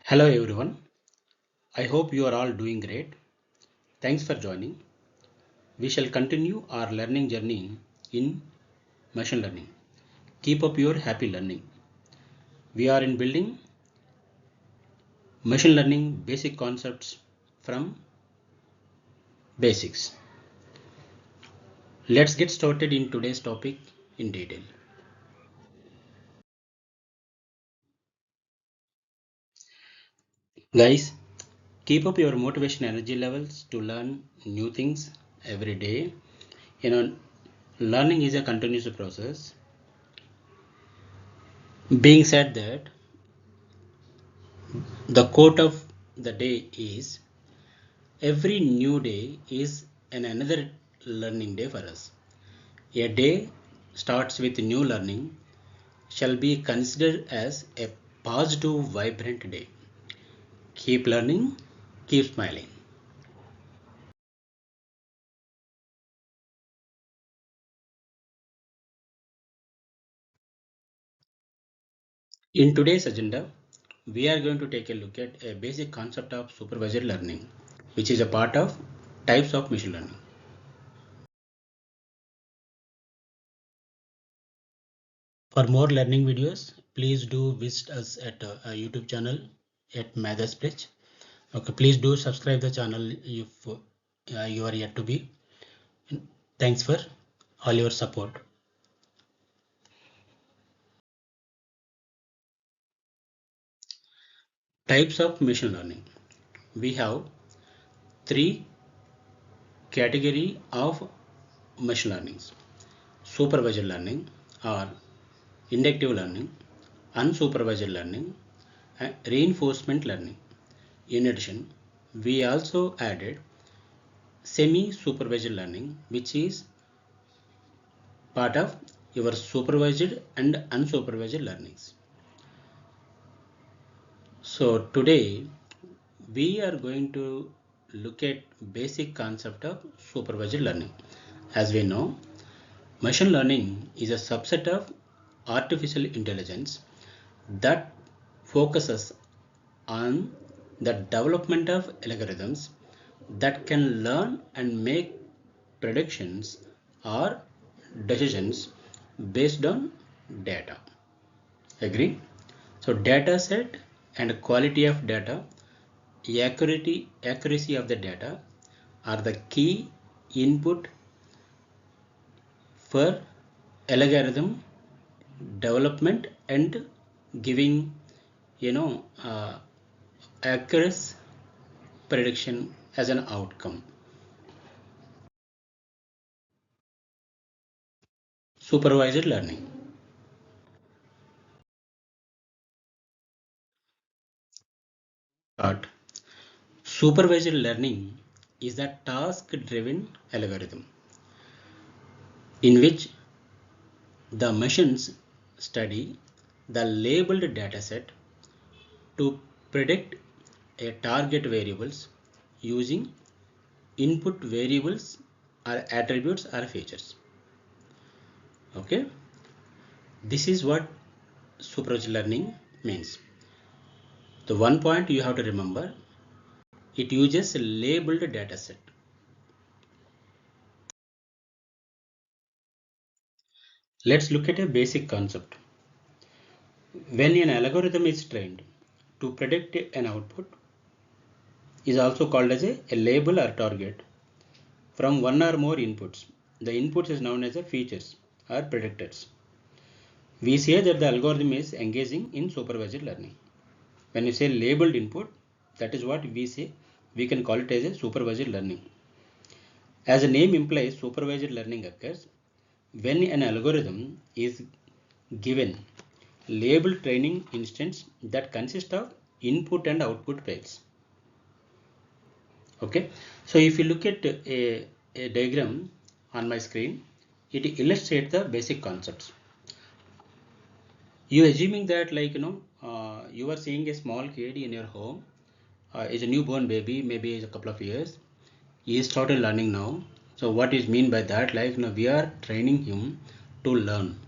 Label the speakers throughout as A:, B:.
A: Hello everyone. I hope you are all doing great. Thanks for joining. We shall continue our learning journey in machine learning. Keep up your happy learning. We are in building machine learning basic concepts from basics. Let's get started in today's topic in detail. Guys, keep up your motivation energy levels to learn new things every day. Learning is a continuous process. Being said that, the quote of the day is every new day is another learning day for us. A day starts with new learning shall be considered as a positive, vibrant day. Keep learning, keep smiling. In today's agenda, we are going to take a look at a basic concept of supervised learning, which is a part of types of machine learning. For more learning videos, please do visit us at our YouTube channel at Mathas Bridge. Okay, please do subscribe the channel if you are yet to be. Thanks for all your support. Types of machine learning. We have three category of machine learnings: supervised learning or inductive learning, unsupervised learning, and reinforcement learning. In addition, we also added semi-supervised learning, which is part of your supervised and unsupervised learnings. So today we are going to look at basic concept of supervised learning. As we know, machine learning is a subset of artificial intelligence that focuses on the development of algorithms that can learn and make predictions or decisions based on data. Agree? So data set and quality of data, accuracy of the data are the key input for algorithm development and giving accurate prediction as an outcome. Supervised learning. But supervised learning is a task-driven algorithm in which the machines study the labeled dataset to predict a target variables using input variables or attributes or features. Okay, this is what supervised learning means. The one point you have to remember, it uses a labeled dataset. Let's look at a basic concept. When an algorithm is trained to predict an output, is also called as a label or target from one or more inputs. The inputs is known as a features or predictors. We say that the algorithm is engaging in supervised learning. When you say labeled input, that is what we say. We can call it as a supervised learning. As the name implies, supervised learning occurs when an algorithm is given labeled training instance that consist of input and output pairs. Okay, so if you look at a diagram on my screen, it illustrates the basic concepts. You assuming that you are seeing a small kid in your home, is a newborn baby, maybe is a couple of years. He is started learning now. So what is mean by that? We are training him to learn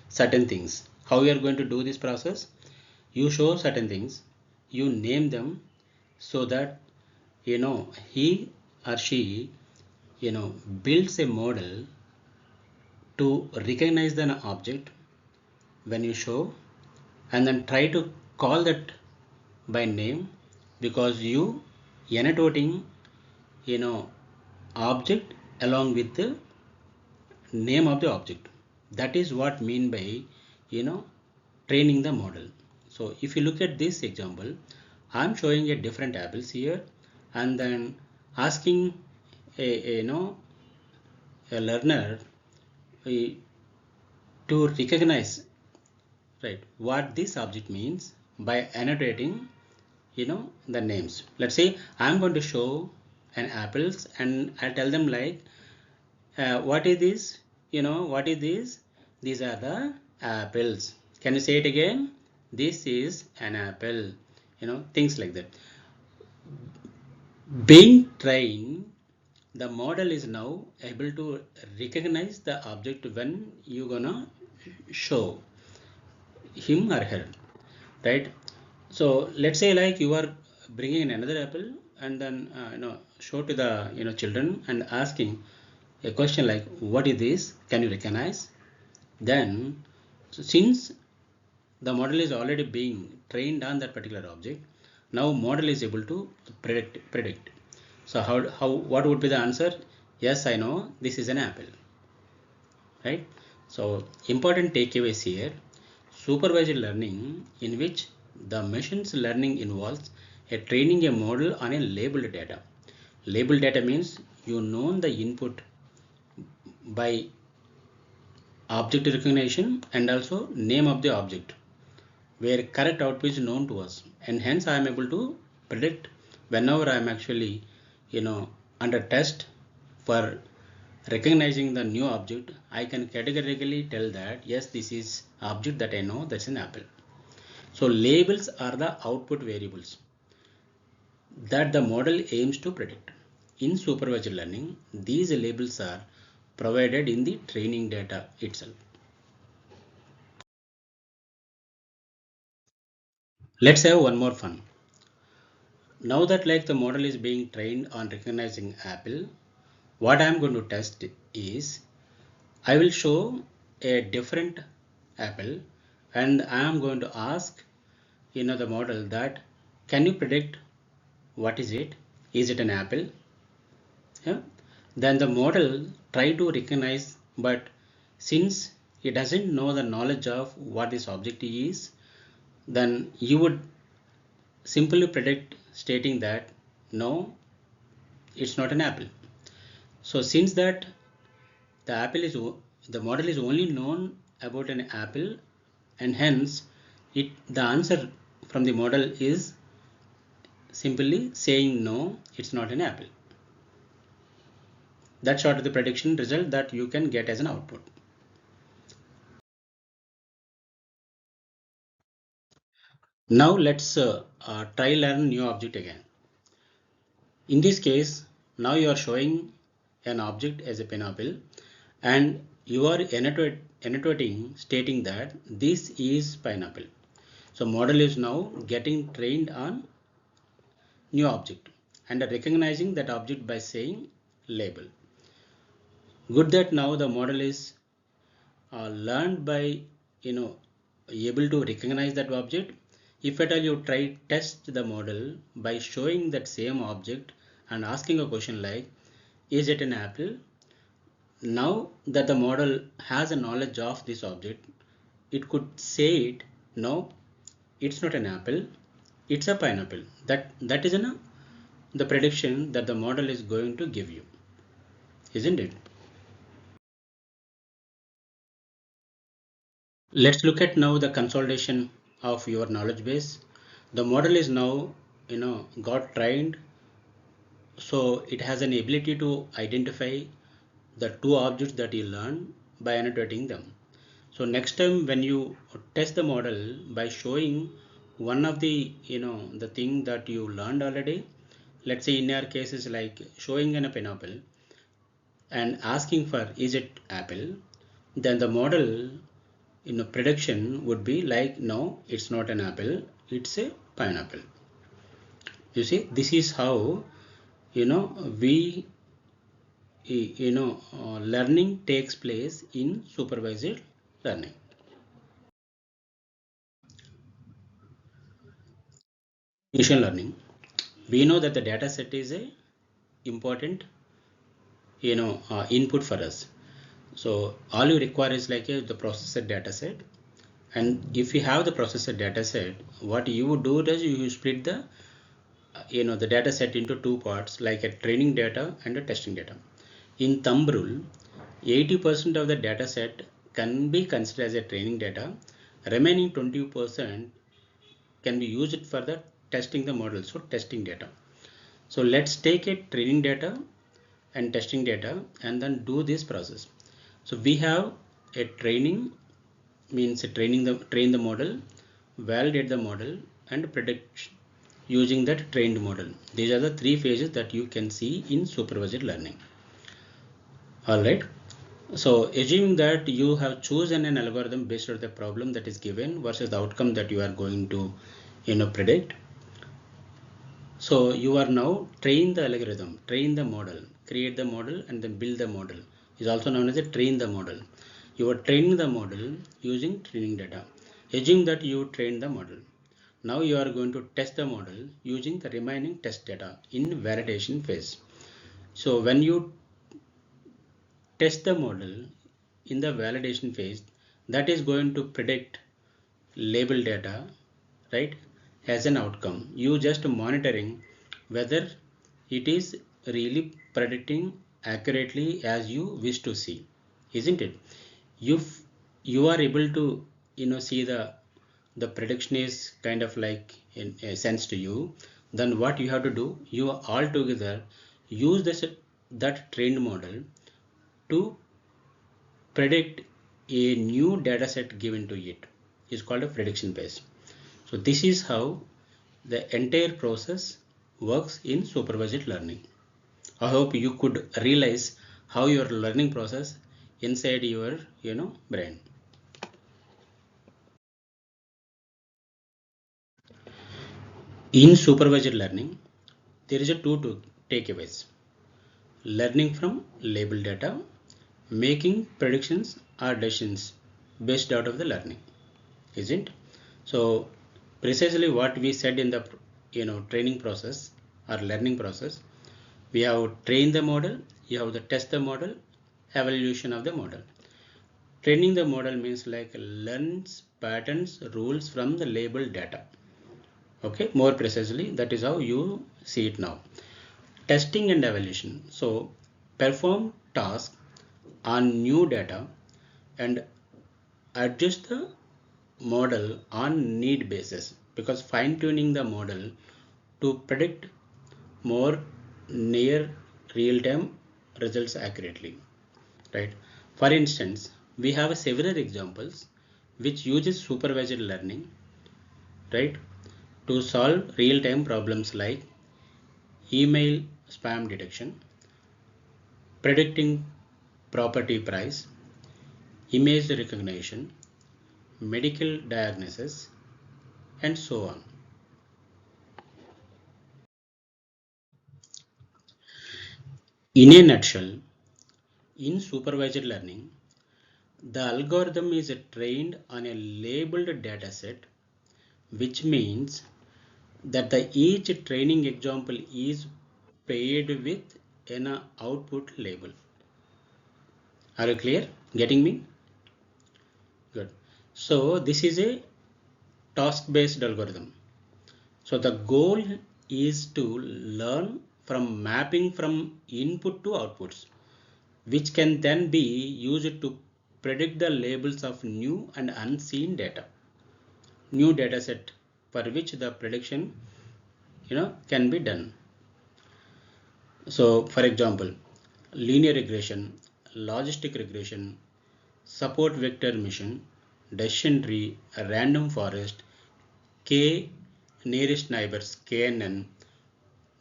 A: certain things. How we are going to do this process? You show certain things. you name them so that he or she builds a model to recognize an object when you show, and then try to call that by name, because you annotating object along with the name of the object. That is what mean by training the model. So if you look at this example, I'm showing a different apples here, and then asking a learner uh, to recognize, right, what this object means by annotating the names. Let's say I'm going to show an apples, and I tell them like, what is this, what is this, these are the apples. Can you say it again? This is an apple, things like that. Being trained, the model is now able to recognize the object when you gonna show him or her, right? So let's say like you are bringing in another apple, and then show to the children and asking a question like, what is this, can you recognize? Then, so since the model is already being trained on that particular object, now model is able to predict. So how what would be the answer? Yes, I know this is an apple, right? So important takeaways here: supervised learning, in which the machine's learning involves a training a model on a labeled data. Labeled data means you know the input by object recognition and also name of the object, where correct output is known to us, and hence I am able to predict whenever I am actually under test for recognizing the new object. I can categorically tell that yes, this is object that I know, that's an apple. So labels are the output variables that the model aims to predict. In supervised learning, these labels are provided in the training data itself. Let's have one more fun. Now that like the model is being trained on recognizing apple, what I am going to test is, I will show a different apple, and I am going to ask the model that, can you predict what is it? Is it an apple? Yeah. Then the model try to recognize, but since it doesn't know the knowledge of what this object is, then you would simply predict stating that no, it's not an apple. So since that the apple is the model is only known about an apple, and hence the answer from the model is simply saying no, it's not an apple. That's sort of the prediction result that you can get as an output. Now let's try learn new object again. In this case, now you are showing an object as a pineapple, and you are annotating stating that this is pineapple. So model is now getting trained on new object and recognizing that object by saying label. Good that now the model is learned by able to recognize that object. If at all you try test the model by showing that same object and asking a question like, is it an apple? Now that the model has a knowledge of this object, it could say it, no, it's not an apple, it's a pineapple. That is the prediction that the model is going to give you, isn't it? Let's look at now the consolidation of your knowledge base. The model is now got trained, so it has an ability to identify the two objects that you learn by annotating them. So next time when you test the model by showing one of the the thing that you learned already, let's say in our cases like showing an pineapple and asking for is it apple, then the model prediction would be like, no, it's not an apple, it's a pineapple. You see, this is how we learning takes place in supervised learning. Machine learning, we know that the data set is a important input for us. So all you require is like the processor data set, and if you have the processor data set, what you would do is you split the the data set into two parts, like a training data and a testing data. In thumb rule, 80% of the data set can be considered as a training data. Remaining 20% can be used for the testing the model, so testing data. So let's take a training data and testing data and then do this process. So we have a training, means train the model, validate the model, and predict using that trained model. These are the three phases that you can see in supervised learning. All right. So assuming that you have chosen an algorithm based on the problem that is given versus the outcome that you are going to predict. So you are now train the algorithm, train the model, create the model, and then build the model. Is also known as a train the model. You are training the model using training data. Assume that you train the model. Now you are going to test the model using the remaining test data in validation phase. So when you test the model in the validation phase, that is going to predict label data, right, as an outcome. You just monitoring whether it is really predicting accurately as you wish to see, isn't it? If you are able to see the prediction is kind of like in a sense to you, then what you have to do, you all together use this that trained model to predict a new data set given to it, is called a prediction base. So this is how the entire process works in supervised learning. I hope you could realize how your learning process inside your brain. In supervised learning, there is a two takeaways. Learning from label data, making predictions or decisions based out of the learning, isn't? So precisely what we said in the training process or learning process, we have trained the model, you have to test the model, evaluation of the model. Training the model means like learns patterns, rules from the label data. Okay, more precisely, that is how you see it now. Testing and evaluation. So perform task on new data and adjust the model on need basis, because fine tuning the model to predict more near real time results accurately, right? For instance, we have several examples which uses supervised learning, right, to solve real time problems like email spam detection, predicting property price, image recognition, medical diagnosis, and so on. In a nutshell, in supervised learning, the algorithm is trained on a labeled dataset, which means that the each training example is paired with an output label. Are you clear? Getting me? Good. So this is a task-based algorithm. So the goal is to learn from mapping from input to outputs, which can then be used to predict the labels of new and unseen data, new data set for which the prediction can be done. So for example, linear regression, logistic regression, support vector mission, decision tree, a random forest, k nearest neighbors, KNN,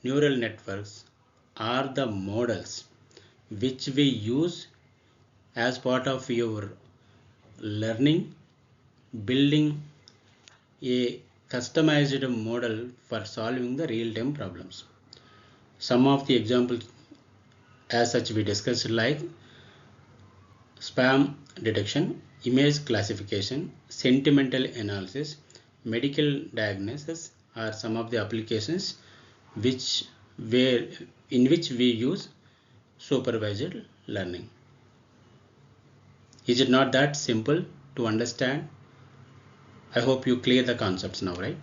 A: neural networks are the models which we use as part of your learning, building a customized model for solving the real-time problems. Some of the examples as such we discussed like spam detection, image classification, sentimental analysis, medical diagnosis are some of the applications which where in which we use supervised learning. Is it not that simple to understand? I hope you clear the concepts now, right?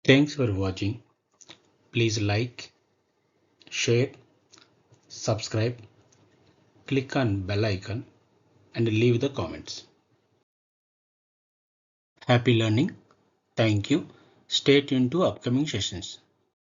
A: Thanks for watching. Please like, share, subscribe, click on bell icon and leave the comments. Happy learning. Thank you. Stay tuned to upcoming sessions.